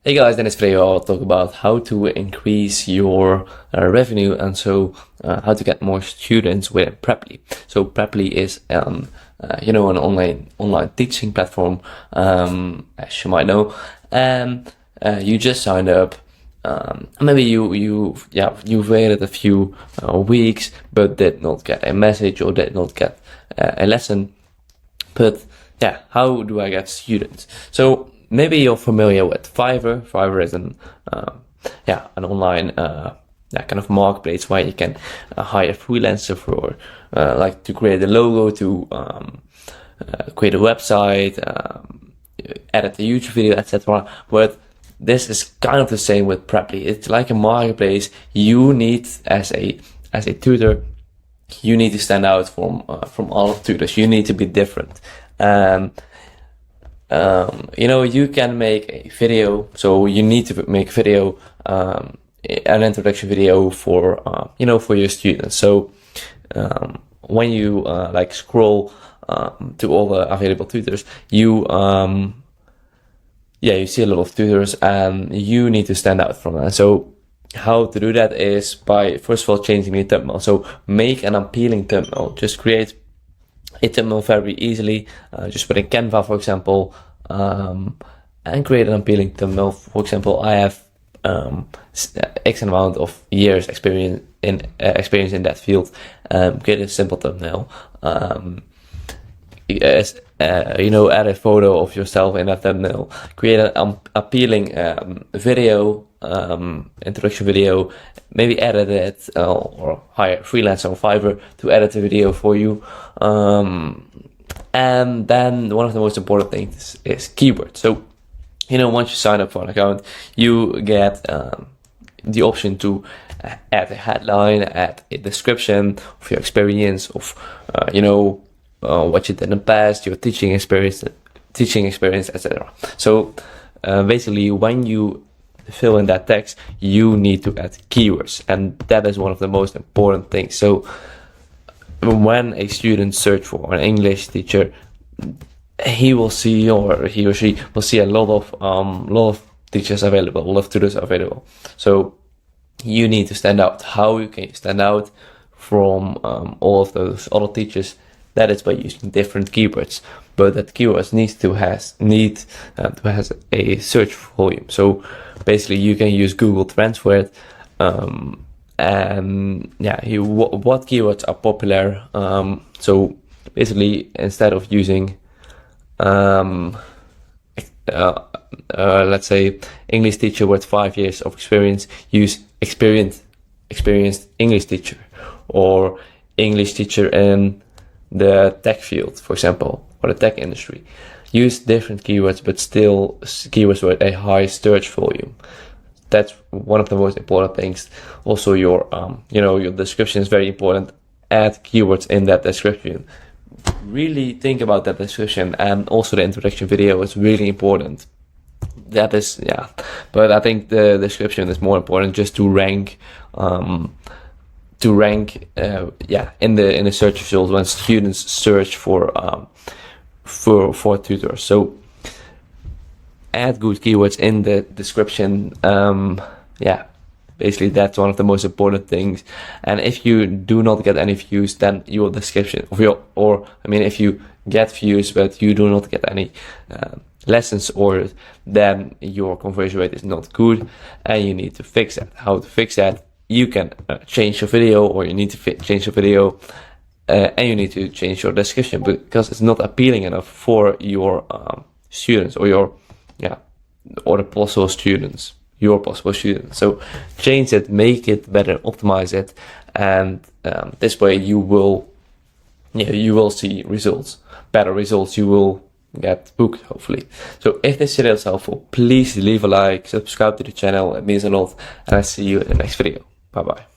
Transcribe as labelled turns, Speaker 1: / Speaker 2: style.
Speaker 1: Hey guys, in this video I'll talk about how to increase your revenue and how to get more students with Preply. So Preply is an online teaching platform, as you might know, and you just signed up. Maybe you've waited a few weeks but did not get a message or did not get a lesson. But yeah, how do I get students? So maybe you're familiar with Fiverr. Fiverr is an online kind of marketplace where you can hire a freelancer for like to create a logo, to create a website, edit a YouTube video, etc. But this is kind of the same with Preply. It's like a marketplace. You need, as a tutor, you need to stand out from all tutors. You need to be different. You can make a video, so you need to make a video, an introduction video for your students. So when you scroll to all the available tutors, you see a lot of tutors and you need to stand out from that. So how to do that is by, first of all, changing the thumbnail. So make an appealing thumbnail. Just create a thumbnail very easily, just put in Canva, for example, and create an appealing thumbnail. For example, I have X amount of years experience in that field. Create a simple thumbnail. Add a photo of yourself in that thumbnail. Create an appealing video, introduction video. Maybe edit it or hire a freelancer on Fiverr to edit the video for you. And then one of the most important things is keywords. So, once you sign up for an account, you get the option to add a headline, add a description of your experience, of what you did in the past, your teaching experience, etc. So basically, when you fill in that text, you need to add keywords, and that is one of the most important things. So when a student search for an English teacher, he or she will see a lot of teachers available, a lot of tutors available. So you need to stand out. How you can stand out from all of those other teachers? That is by using different keywords, but that keywords need to have a search volume. So basically, you can use Google Trends for it. What keywords are popular? So basically, instead of using let's say English teacher with 5 years of experience, use experienced English teacher, or English teacher in the tech field, for example, or the tech industry. Use different keywords, but still keywords with a high search volume. That's one of the most important things. Also, your description is very important. Add keywords in that description. Really think about that description, and also the introduction video is really important. That is, but I think the description is more important, just to rank. In the search results when students search for tutors. So add good keywords in the description. Basically that's one of the most important things. And if you do not get any views, then your description if you get views but you do not get any lessons ordered, then your conversion rate is not good, and you need to fix that. How to fix that? You can change your video, or you need to change your video, and you need to change your description, because it's not appealing enough for your students, or the possible students, your possible students. So change it, make it better, optimize it, and this way you will see results, better results. You will get booked, hopefully. So if this video is helpful, please leave a like, subscribe to the channel. It means a lot, and I'll see you in the next video. Bye bye.